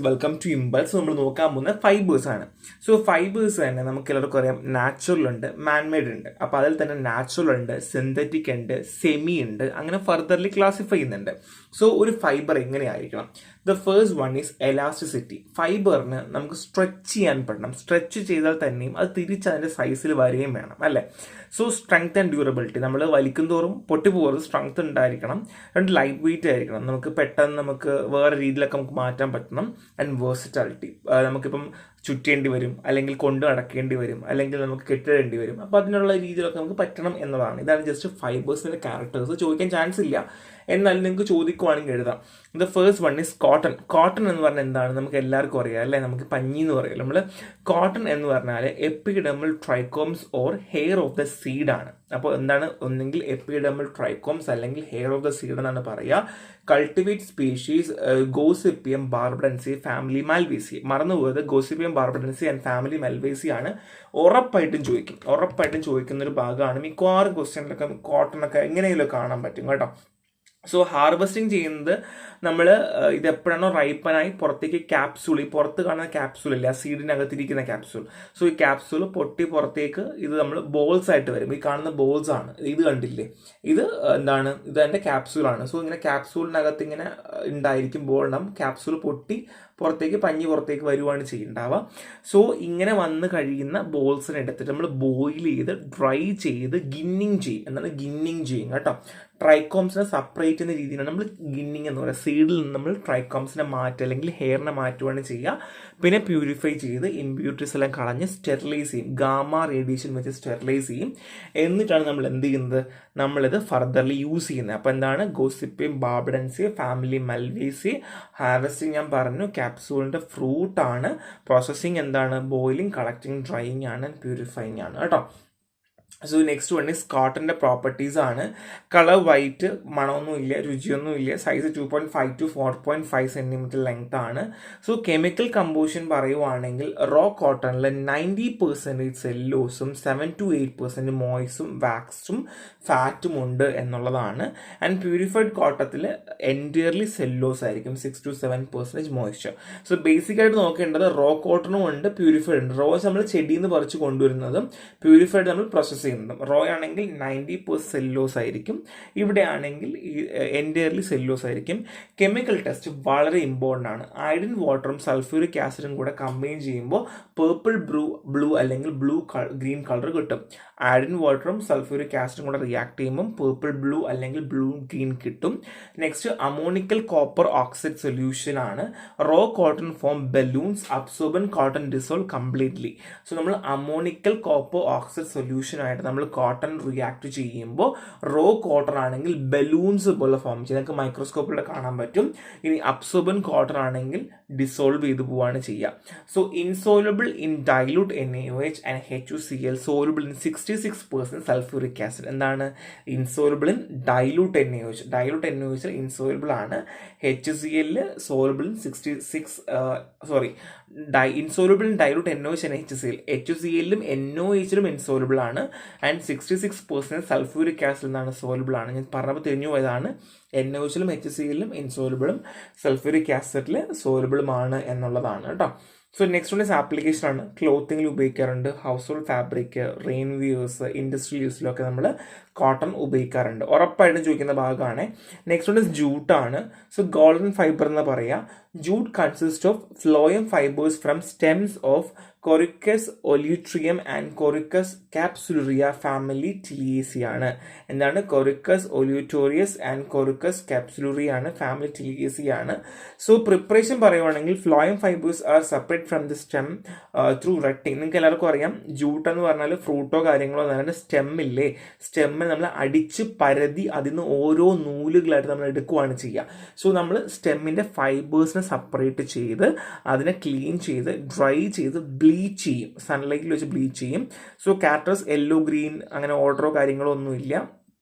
Welcome to impulse. നമ്മൾ നോക്കാൻ പോകുന്ന ഫൈബേഴ്സ് ആണ്. സോ ഫൈബേഴ്സ് തന്നെ നമുക്ക് എല്ലാവർക്കും അറിയാം, നാച്ചുറൽ ഉണ്ട്, മാൻമെയ്ഡ് ഉണ്ട്. അപ്പോൾ അതിൽ തന്നെ നാച്ചുറൽ ഉണ്ട്, സിന്തറ്റിക് ഉണ്ട്, സെമി ഉണ്ട്, അങ്ങനെ ഫർദർലി ക്ലാസിഫൈ ചെയ്യുന്നുണ്ട്. സോ ഒരു ഫൈബർ എങ്ങനെയായിരിക്കണം? The first one is elasticity. ഫൈബറിന് നമുക്ക് സ്ട്രെച്ച് ചെയ്യാൻ പറ്റണം. സ്ട്രെച്ച് ചെയ്താൽ തന്നെയും അത് തിരിച്ച് അതിൻ്റെ സൈസിൽ വരികയും വേണം, അല്ലേ? സോ സ്ട്രെങ്ത് ആൻഡ് ഡ്യൂറബിലിറ്റി, നമ്മൾ വലിക്കും തോറും പൊട്ടിപ്പോകുന്നത് സ്ട്രെങ്ത് ഉണ്ടായിരിക്കണം. രണ്ട് ലൈറ്റ് വെയിറ്റ് ആയിരിക്കണം, നമുക്ക് പെട്ടെന്ന് നമുക്ക് വേറെ രീതിയിലൊക്കെ നമുക്ക് മാറ്റാൻ പറ്റണം. ആൻഡ് വേഴ്സിറ്റാലിറ്റി, നമുക്കിപ്പം ചുറ്റേണ്ടി വരും, അല്ലെങ്കിൽ കൊണ്ട് നടക്കേണ്ടി വരും, അല്ലെങ്കിൽ നമുക്ക് കെട്ടിടേണ്ടി വരും. അപ്പോൾ അതിനുള്ള രീതിയിലൊക്കെ നമുക്ക് പറ്റണം എന്നതാണ്. ഇതാണ് ജസ്റ്റ് ഫൈബേഴ്സിൻ്റെ ക്യാരക്ടേഴ്സ്. ചോദിക്കാൻ ചാൻസ് ഇല്ല, എന്നാലും നിങ്ങൾക്ക് ചോദിക്കുവാണെങ്കിൽ എഴുതാം. The first one is cotton. Cotton എന്ന് പറഞ്ഞാൽ എന്താണ്? നമുക്ക് എല്ലാവർക്കും അറിയാം, അല്ലേ? നമുക്ക് പഞ്ഞി എന്ന് പറയും നമ്മൾ. കോട്ടൺ എന്ന് പറഞ്ഞാൽ epidermal trichomes or hair of the seed ആണ്. അപ്പോൾ എന്താണ്? ഒന്നെങ്കിൽ എപ്പിഡെർമൽ ട്രൈക്കോംസ് അല്ലെങ്കിൽ ഹെയർ ഓഫ് ദ സീഡ് എന്നാണ് പറയുക. Cultivate species Gossypium barbadense, family Malvaceae. മറന്നുപോയത് Gossypium barbadense and family Malvaceae ആണ്. ഉറപ്പായിട്ടും ചോദിക്കുന്ന ഒരു ഭാഗമാണ്. മിക്കവാറും ക്വസ്റ്റ്യനിലൊക്കെ കോട്ടണൊക്കെ എങ്ങനെയെങ്കിലും കാണാൻ പറ്റും കേട്ടോ. സോ ഹാർവെസ്റ്റിംഗ് ചെയ്യുന്നത് നമ്മൾ ഇതെപ്പോഴാണോ റൈപ്പനായി പുറത്തേക്ക് ക്യാപ്സൂൾ, ഈ പുറത്ത് കാണുന്ന ക്യാപ്സൂൾ ഇല്ല, സീഡിനകത്തിരിക്കുന്ന ക്യാപ്സൂൾ. സോ ഈ ക്യാപ്സൂൾ പൊട്ടി പുറത്തേക്ക് ഇത് നമ്മൾ ബോൾസ് ആയിട്ട് വരും. ഈ കാണുന്ന ബോൾസ് ആണ്. ഇത് കണ്ടില്ലേ? ഇത് എന്താണ്? ഇത് എൻ്റെ ക്യാപ്സൂളാണ്. സോ ഇങ്ങനെ ക്യാപ്സൂളിനകത്ത് ഇങ്ങനെ ഉണ്ടായിരിക്കും ബോൾ ഉണ്ടാവും. ക്യാപ്സൂൾ പൊട്ടി പഞ്ഞി പുറത്തേക്ക് വരുവാണ് ചെയ്യുന്നുണ്ടാവുക. സോ ഇങ്ങനെ വന്ന് കഴിയുന്ന ബോൾസിനെ എടുത്തിട്ട് നമ്മൾ ബോയിൽ ചെയ്ത് ഡ്രൈ ചെയ്ത് ഗിന്നിങ് ചെയ്യും. എന്താണ് ഗിന്നിങ് ചെയ്യും കേട്ടോ? ട്രൈക്കോംസിനെ സെപ്പറേറ്റ് ചെയ്യുന്ന രീതിയിലാണ് നമ്മൾ ഗിന്നിങ് എന്ന് പറയുന്നത്. സീഡിൽ നിന്ന് നമ്മൾ ട്രൈക്കോംസിനെ മാറ്റുക അല്ലെങ്കിൽ ഹെയറിനെ മാറ്റുകയാണ് ചെയ്യുക. പിന്നെ പ്യൂരിഫൈ ചെയ്ത് ഇമ്പ്യൂരിറ്റീസ് എല്ലാം കളഞ്ഞ് സ്റ്റെറിലൈസ് ചെയ്യും. ഗാമ റേഡിയേഷൻ വെച്ച് സ്റ്റെറിലൈസ് ചെയ്യും. എന്നിട്ടാണ് നമ്മൾ എന്ത് ചെയ്യുന്നത്? നമ്മളിത് ഫർദർലി യൂസ് ചെയ്യുന്നത്. അപ്പോൾ എന്താണ്? ഗോസിപ്പിയം ബാർബഡൻസി, ഫാമിലി മൽവേസി. ഹാർവെസ്റ്റിംഗ് ഞാൻ പറഞ്ഞു, ക്യാപ്സൂളിൻ്റെ ഫ്രൂട്ടാണ്. പ്രോസസ്സിങ് എന്താണ്? ബോയിലിംഗ്, കളക്ടിങ്, ഡ്രൈയിങ് ആണ്, പ്യൂരിഫൈങ് ആണ് കേട്ടോ. സോ നെക്സ്റ്റ് വൺ ഈസ് കോട്ടൻ്റെ പ്രോപ്പർട്ടീസ് ആണ്. കളർ വൈറ്റ്, മണമൊന്നുമില്ല, രുചിയൊന്നുമില്ല. സൈസ് 2.5 to 4.5 സെൻറ്റിമീറ്റർ ലെങ്ത് ആണ്. സോ കെമിക്കൽ കമ്പോസിഷൻ പറയുവാണെങ്കിൽ റോ കോട്ടണിൽ 90% സെല്ലോസും 7 to 8% മോയ്സും വാക്സും ഫാറ്റും ഉണ്ട് എന്നുള്ളതാണ്. ആൻഡ് പ്യൂരിഫൈഡ് കോട്ടത്തിൽ എൻറ്റയർലി സെല്ലോസ് ആയിരിക്കും, 6 to 7% മോയ്സ്ചർ. സോ ബേസിക്കായിട്ട് നോക്കേണ്ടത് റോ കോട്ടണും ഉണ്ട്, പ്യൂരിഫൈഡ് ഉണ്ട്. റോസ് നമ്മൾ ചെടിയിൽ നിന്ന് പറിച്ച് കൊണ്ടുവരുന്നതും പ്യൂരിഫൈഡ് നമ്മൾ പ്രോസസ്സ് ചെയ്യുന്നതും. റോ ആണെങ്കിൽ 90% സെല്ലോസ് ആയിരിക്കും, ഇവിടെ ആണെങ്കിൽ എൻറ്റയർലി സെല്ലോസ് ആയിരിക്കും. കെമിക്കൽ ടെസ്റ്റ് വളരെ ഇമ്പോർട്ടൻ്റ് ആണ്. അയഡിൻ വാട്ടറും സൾഫ്യൂരിക് ആസിഡും കൂടെ കമ്പൈൻ ചെയ്യുമ്പോൾ പേർപ്പിൾ ബ്ലൂ അല്ലെങ്കിൽ ഗ്രീൻ കളർ കിട്ടും. അയഡിൻ വാട്ടറും സൾഫ്യൂരിക് ആസിഡും കൂടെ റിയാക്ട് ചെയ്യുമ്പോൾ പേർപ്പിൾ ബ്ലൂ അല്ലെങ്കിൽ ബ്ലൂ ഗ്രീൻ കിട്ടും. Next ammoniacal copper oxide solution ആണ്. Raw cotton form balloons, absorbent cotton dissolve completely. So നമ്മൾ അമോണിക്കൽ കോപ്പർ ഓക്സൈഡ് സൊല്യൂഷൻ ആയിട്ട് നമ്മൾ കോട്ടൺ റിയാക്ട് ചെയ്യുമ്പോൾ റോ കോട്ടൺ ആണെങ്കിൽ ബലൂൺസ് പോലെ ഫോം ചെയ്യും. നമുക്ക് മൈക്രോസ്കോപ്പിലൂടെ കാണാൻ പറ്റും. ഇനി അബ്സോർബൻ കോട്ടൺ ആണെങ്കിൽ ഡിസോൾവ് ചെയ്തു പോവാണ് ചെയ്യുക. So insoluble in dilute NaOH and HCl, soluble in 66% sulphuric acid. എന്താണ്? Insoluble in dilute NaOH. Dilute NaOH insoluble ആണ്. HCl soluble in insoluble in dilute NaOH and HCl. HClലും NaOHലും ഇൻസോലബിൾ ആണ്. And 66% sulphuric acid എന്നാണ് soluble ആണ്. ഞാൻ പറഞ്ഞപ്പോൾ തിരിഞ്ഞു പോയതാണ്. NaOHലും HClലും ഇൻസോലബിളും സൾഫ്യൂരിക് ആസിഡിൽ സോലബിളുമാണ് എന്നുള്ളതാണ് കേട്ടോ. So next one is application ആണ്. ക്ലോത്തിങ്ങിൽ ഉപയോഗിക്കാറുണ്ട്, household fabric, rain views, industrial യൂസിലൊക്കെ നമ്മൾ കോട്ടൺ ഉപയോഗിക്കാറുണ്ട്. ഉറപ്പായിട്ടും ചോദിക്കുന്ന ഭാഗമാണ്. നെക്സ്റ്റ് വൺ ഈസ് ജൂട്ടാണ്. സോ ഗോൾഡൻ ഫൈബർ എന്ന് പറയാം. Jute consist of phloem fibres from stems of Corchorus olitorius and Corchorus capsularis family Tiliaceae ആണ്. എന്താണ്? കൊറിക്കസ് ഒലിയൂട്ടോറിയസ് ആൻഡ് കൊറിക്കസ് കാപ്സുലറിയ ആണ്, ഫാമിലി ടിലിയേസി ആണ്. സോ പ്രിപ്പറേഷൻ പറയുവാണെങ്കിൽ phloem fibres are separate from the stem through retting. നിങ്ങൾക്ക് എല്ലാവർക്കും അറിയാം, ജൂട്ട് എന്ന് പറഞ്ഞാൽ ഫ്രൂട്ടോ കാര്യങ്ങളോ അല്ലാണ്ട് സ്റ്റെമ്മില്ലേ, സ്റ്റെമ്മിൽ നമ്മൾ അടിച്ച് പരതി അതിൽ നിന്ന് ഓരോ നൂലുകളായിട്ട് നമ്മൾ എടുക്കുകയാണ് ചെയ്യുക. സോ നമ്മൾ സ്റ്റെമ്മിൻ്റെ ഫൈബേഴ്സിനെ സെപ്പറേറ്റ് ചെയ്ത് അതിനെ ക്ലീൻ ചെയ്ത് ഡ്രൈ ചെയ്ത് ബ്ലീച്ച് ചെയ്യും, സൺലൈറ്റിൽ വെച്ച് ബ്ലീച്ച് ചെയ്യും. സോ കാറ്റസ് യെല്ലോ ഗ്രീൻ അങ്ങനെ ഓർഡറോ കാര്യങ്ങളോ ഒന്നുമില്ല.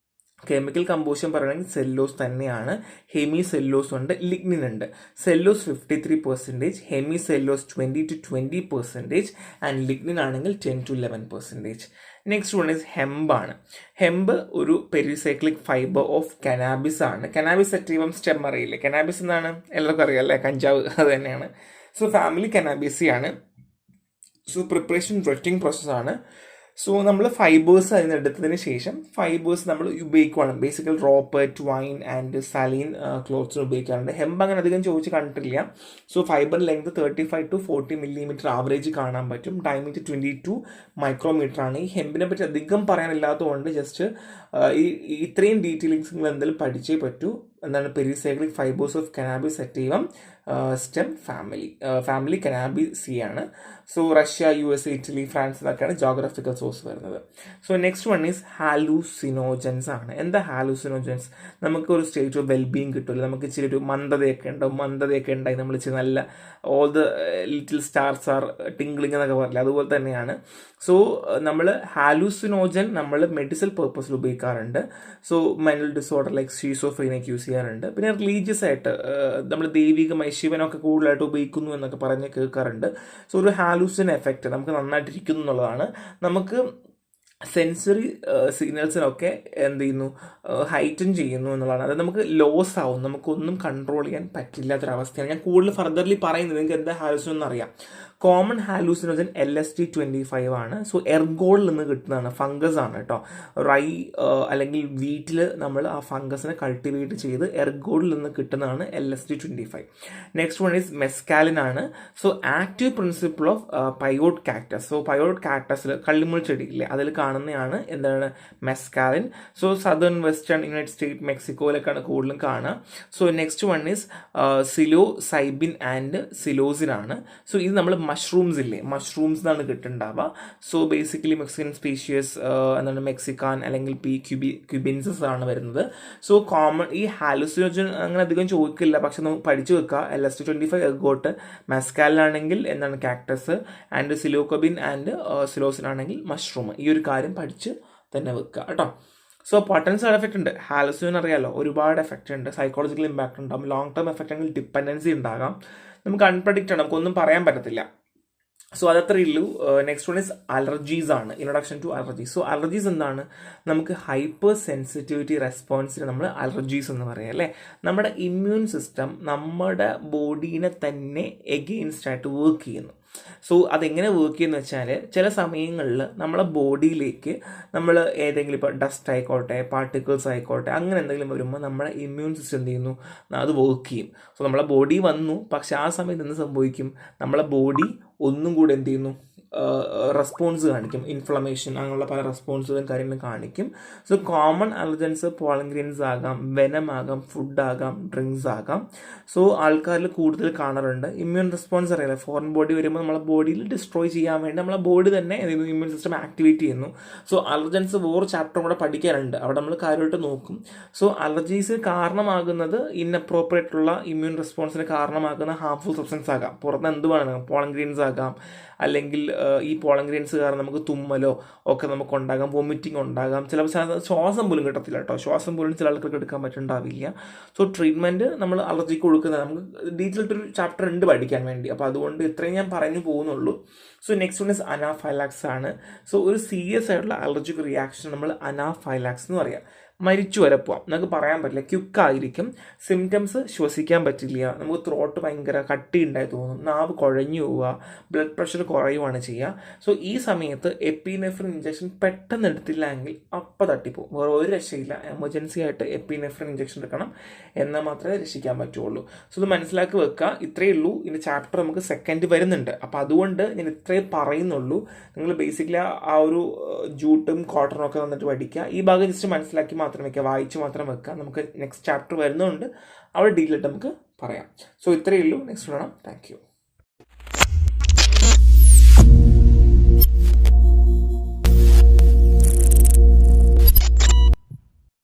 കെമിക്കൽ കമ്പോസിഷൻ പറയുകയാണെങ്കിൽ സെല്ലോസ് തന്നെയാണ്. ഹെമി സെല്ലോസ് ഉണ്ട്, ലിഗ്നിൻ ഉണ്ട്. Cellulose 53%, hemicellulose 20 to 20% and lignin ആണെങ്കിൽ 10 to 11%. നെക്സ്റ്റ് വൺ ഈസ് ഹെമ്പാണ്. ഹെമ്പ് ഒരു പെരിസൈക്ലിക് ഫൈബർ ഓഫ് കനാബിസ് ആണ്. കനാബിസ് സെറ്റീവം സ്റ്റെം അറിയില്ലേ? കനാബിസ് എന്നാണ് എല്ലാവർക്കും അറിയാം അല്ലേ? കഞ്ചാവ് അത് തന്നെയാണ്. സോ ഫാമിലി കനാബേസി ആണ്. സോ പ്രിപ്പറേഷൻ വെറ്റിംഗ് പ്രോസസ്സാണ്. സോ നമ്മൾ ഫൈബേഴ്സ് അതിന് എടുത്തതിന് ശേഷം ഫൈബേഴ്സ് നമ്മൾ ഉപയോഗിക്കുകയാണ്. ബേസിക്കൽ റോപ്പ്, ട്വൈൻ ആൻഡ് സാലീൻ ക്ലോത്ത്സിന് ഉപയോഗിക്കാറുണ്ട്. ഹെമ്പ് അങ്ങനെ അധികം ചോദിച്ച് കണ്ടിട്ടില്ല. So fibre length 35 to 40 millimeter average കാണാൻ പറ്റും. ഡയമീറ്റർ 22 micrometer ആണ്. ഈ ഹെമ്പിനെ പറ്റി അധികം പറയാനില്ലാത്തതുകൊണ്ട് ജസ്റ്റ് ഇത്രയും ഡീറ്റെയിലിങ്സ് നിങ്ങൾ എന്തെങ്കിലും പഠിച്ചേ പറ്റൂ. എന്താണ് pericyclic fibres of Cannabis sativa stem family Cannabaceae ആണ്. So Russia, USA, Italy, France എന്നൊക്കെയാണ് ജോഗ്രഫിക്കൽ സോഴ്സ് വരുന്നത്. So next one is hallucinogens ആണ്. എന്താ ഹാലൂസിനോജൻസ്? നമുക്ക് ഒരു സ്റ്റേറ്റ് ഓഫ് വെൽബീങ് കിട്ടില്ല. നമുക്ക് ഇച്ചിരി ഒരു മന്ദതയൊക്കെ ഉണ്ടായി നമ്മൾ ഇച്ചിരി നല്ല all the little stars R tingling എന്നൊക്കെ പറയില്ല, അതുപോലെ തന്നെയാണ്. സോ നമ്മൾ ഹാലൂസിനോജൻ നമ്മൾ മെഡിസിനൽ പർപ്പസിൽ ഉപയോഗിക്കാറുണ്ട്. സോ മെന്റൽ ഡിസോർഡർ ലൈക്ക് ഷീസോഫ്രീനൊക്കെ യൂസ് ചെയ്യാറുണ്ട്. പിന്നെ റിലീജിയസ് ആയിട്ട് നമ്മൾ ദൈവികമായി ശിവനൊക്കെ കൂടുതലായിട്ട് ഉപയോഗിക്കുന്നു എന്നൊക്കെ പറഞ്ഞ് കേൾക്കാറുണ്ട്. സോ ഒരു ഹാലൂസിൻ എഫക്റ്റ് നമുക്ക് നന്നായിട്ടിരിക്കുന്നു എന്നുള്ളതാണ്. നമുക്ക് സെൻസറി സിഗ്നൽസിനൊക്കെ എന്ത് ചെയ്യുന്നു, ഹൈറ്റൻ ചെയ്യുന്നു എന്നുള്ളതാണ്. അത് നമുക്ക് ലോസ് ആവും, നമുക്കൊന്നും കൺട്രോൾ ചെയ്യാൻ പറ്റില്ലാത്തൊരവസ്ഥയാണ്. ഞാൻ കൂടുതൽ ഫർദർലി പറയുന്നത് നിങ്ങൾക്ക് എന്താ ഹാലൂസിൻ എന്നറിയാം. കോമൺ ഹാലൂസിനോജൻ LSD-25 ആണ്. സോ എർഗോളിൽ നിന്ന് കിട്ടുന്നതാണ്, ഫംഗസ് ആണ് കേട്ടോ. റൈ അല്ലെങ്കിൽ വീറ്റിൽ നമ്മൾ ആ ഫംഗസിനെ കൾട്ടിവേറ്റ് ചെയ്ത് എർഗോളിൽ നിന്ന് കിട്ടുന്നതാണ് LSD-25. Next one is mescaline ആണ്. So active principle of peyote cactus. So peyote കാക്ടസിൽ കള്ളിമുൾ ചെടിയില്ലേ, അതിൽ കാണുന്നതാണ് എന്താണ് മെസ്കാലിൻ. So southern western United State മെക്സിക്കോയിലൊക്കെയാണ് കൂടുതലും കാണുക. So next one is psilocybin and psilocin ആണ്. സോ ഇത് നമ്മൾ മഷ്റൂംസ് ഇല്ലേ, മഷ്റൂംസ് എന്നാണ് കിട്ടുന്നുണ്ടാവുക. സോ ബേസിക്കലി മെക്സിക്കൻ സ്പീഷ്യസ് എന്താണ് മെക്സിക്കാൻ അല്ലെങ്കിൽ ക്യൂബിൻസസ് ആണ് വരുന്നത്. സോ കോമൺ ഈ ഹാലുസിനോജൻ അങ്ങനെ അധികം ചോദിക്കില്ല, പക്ഷെ നമുക്ക് പഠിച്ചു വെക്കുക. LSD-25 എർഗോട്ട്, മെസ്കാലിനാണെങ്കിൽ എന്താണ് കാക്ടസ്, ആൻഡ് സിലോക്കബിൻ ആൻഡ് സിലോസിൻ ആണെങ്കിൽ മഷ്റൂം. ഈ ഒരു കാര്യം പഠിച്ച് തന്നെ വെക്കുക കേട്ടോ. സോ പൊട്ടൻസ് സൈഡ് എഫക്റ്റ് ഉണ്ട്. ഹാലുസിൻ അറിയാലോ, ഒരുപാട് എഫക്റ്റ് ഉണ്ട്. സൈക്കോളജിക്കൽ ഇമ്പാക്ട് ഉണ്ടാകും, ലോങ് ടേം എഫക്റ്റ് ആണെങ്കിൽ ഡിപ്പെൻഡൻസി ഉണ്ടാകാം. നമുക്ക് അൺപ്രഡിക്റ്റ് ആണ്, നമുക്കൊന്നും പറയാൻ പറ്റത്തില്ല. സോ അതത്രേ ഉള്ളൂ. നെക്സ്റ്റ് വൺ ഇസ് അലർജീസ് ആണ്. Introduction to allergies. So allergies എന്താണ്? നമുക്ക് ഹൈപ്പർ സെൻസിറ്റിവിറ്റി റെസ്പോൺസിന് നമ്മൾ അലർജീസ് എന്ന് പറയാം അല്ലേ. നമ്മുടെ ഇമ്മ്യൂൺ സിസ്റ്റം നമ്മുടെ ബോഡീനെ തന്നെ എഗെയിൻസ്റ്റ് ആയിട്ട് വർക്ക് ചെയ്യുന്നു. സോ അതെങ്ങനെ വർക്ക് ചെയ്യുന്നത് വെച്ചാൽ ചില സമയങ്ങളിൽ നമ്മളെ ബോഡിയിലേക്ക് നമ്മൾ ഏതെങ്കിലും ഇപ്പോൾ ഡസ്റ്റ് ആയിക്കോട്ടെ, പാർട്ടിക്കിൾസ് ആയിക്കോട്ടെ, അങ്ങനെ എന്തെങ്കിലും വരുമ്പോൾ നമ്മുടെ ഇമ്മ്യൂൺ സിസ്റ്റം എന്ത് ചെയ്യുന്നു, അത് വർക്ക് ചെയ്യും. സോ നമ്മളെ ബോഡി വന്നു, പക്ഷെ ആ സമയത്ത് എന്ത് സംഭവിക്കും, നമ്മളെ ബോഡി ഒന്നും കൂടെ എന്ത് ചെയ്യുന്നു, റെസ്പോൺസ് കാണിക്കും. ഇൻഫ്ലമേഷൻ അങ്ങനെയുള്ള പല റെസ്പോൺസുകളും കാര്യങ്ങളും കാണിക്കും. So common allergens pollen grains ആകാം, വെനം ആകാം, ഫുഡ് ആകാം, ഡ്രിങ്ക്സ് ആകാം. സോ ആൾക്കാരിൽ കൂടുതൽ കാണാറുണ്ട്. ഇമ്മ്യൂൺ റെസ്പോൺസ് അറിയാലോ, ഫോറിൻ ബോഡി വരുമ്പോൾ നമ്മളെ ബോഡിയിൽ ഡിസ്ട്രോയ് ചെയ്യാൻ വേണ്ടി നമ്മളെ ബോഡി തന്നെ ഇമ്മ്യൂൺ സിസ്റ്റം ആക്ടിവേറ്റ് ചെയ്യുന്നു. സോ അലർജൻസ് വേറെ ചാപ്റ്റർ കൂടെ പഠിക്കാറുണ്ട്, അവിടെ നമ്മൾ കാര്യമായിട്ട് നോക്കും. സോ അലർജീസ് കാരണമാകുന്നത് ഇൻഅപ്രോപ്രിയേറ്റുള്ള ഇമ്മ്യൂൺ റെസ്പോൺസിന് കാരണമാകുന്ന ഹാർംഫുൾ സബ്സ്റ്റൻസ് ആകാം. പുറത്ത് എന്ത് വേണം, പോളൻ ഗ്രെയിൻസ് ആകാം, അല്ലെങ്കിൽ ഈ പോളൻ ഗ്രെയിൻസ് കാരണം നമുക്ക് തുമ്മലോ ഒക്കെ നമുക്ക് ഉണ്ടാകാം, വൊമിറ്റിംഗ് ഉണ്ടാകാം, ചിലപ്പോൾ ശ്വാസം പോലും കിട്ടത്തില്ല കേട്ടോ. ശ്വാസം പോലും ചില ആൾക്കാർക്ക് എടുക്കാൻ പറ്റുന്നുണ്ടാവില്ല. സോ ട്രീറ്റ്മെൻറ്റ് നമ്മൾ അലർജിക്ക് കൊടുക്കുന്നത് നമുക്ക് ഡീറ്റെയിൽഡൊരു ചാപ്റ്റർ ഉണ്ട് പഠിക്കാൻ വേണ്ടി. അപ്പോൾ അതുകൊണ്ട് ഇത്രയും ഞാൻ പറഞ്ഞു പോകുന്നുള്ളൂ. സോ നെക്സ്റ്റ് വൺ ഇസ് അനാഫൈലാക്സ് ആണ്. സോ ഒരു സീരിയസ് ആയിട്ടുള്ള അലർജിക് റിയാക്ഷൻ നമ്മൾ അനാഫൈലാക്സ് എന്ന് പറയാം. മരിച്ചു വരെ പോവാം, നമുക്ക് പറയാൻ പറ്റില്ല, ക്യുക്കായിരിക്കും. സിംറ്റംസ് ശ്വസിക്കാൻ പറ്റില്ല, നമുക്ക് ത്രോട്ട് ഭയങ്കര കട്ടി ഉണ്ടായി തോന്നും, നാവ് കുഴഞ്ഞു പോവുക, ബ്ലഡ് പ്രഷർ കുറയുവാണ് ചെയ്യുക. സോ ഈ സമയത്ത് എപ്പിനെഫ്രിൻ ഇഞ്ചക്ഷൻ പെട്ടെന്ന് എടുത്തില്ല എങ്കിൽ അപ്പം തട്ടിപ്പോവും, വേറെ ഒരു രക്ഷയില്ല. എമർജൻസി ആയിട്ട് എപ്പിനെഫ്രിൻ ഇഞ്ചക്ഷൻ എടുക്കണം, എന്നാൽ മാത്രമേ രക്ഷിക്കാൻ പറ്റുള്ളൂ. സോ ഇത് മനസ്സിലാക്കി വെക്കുക. ഇത്രയേ ഉള്ളൂ. ഇതിൻ്റെ ചാപ്റ്റർ നമുക്ക് സെക്കൻഡ് വരുന്നുണ്ട്, അപ്പോൾ അതുകൊണ്ട് ഞാൻ ഇത്രയേ പറയുന്നുള്ളൂ. നിങ്ങൾ ബേസിക്കലി ആ ഒരു ജൂട്ടും കോട്ടണും ഒക്കെ വന്നിട്ട് പഠിക്കുക. ഈ ഭാഗം ജസ്റ്റ് മനസ്സിലാക്കി മാത്രം വെക്കുക, വായിച്ച് മാത്രം വെക്കുക. നമുക്ക് നെക്സ്റ്റ് ചാപ്റ്റർ വരുന്നതുകൊണ്ട് അവിടെ ഡീലായിട്ട് നമുക്ക് പറയാം. സോ ഇത്രയേ ഉള്ളൂ. നെക്സ്റ്റ് കാണാം. Thank you.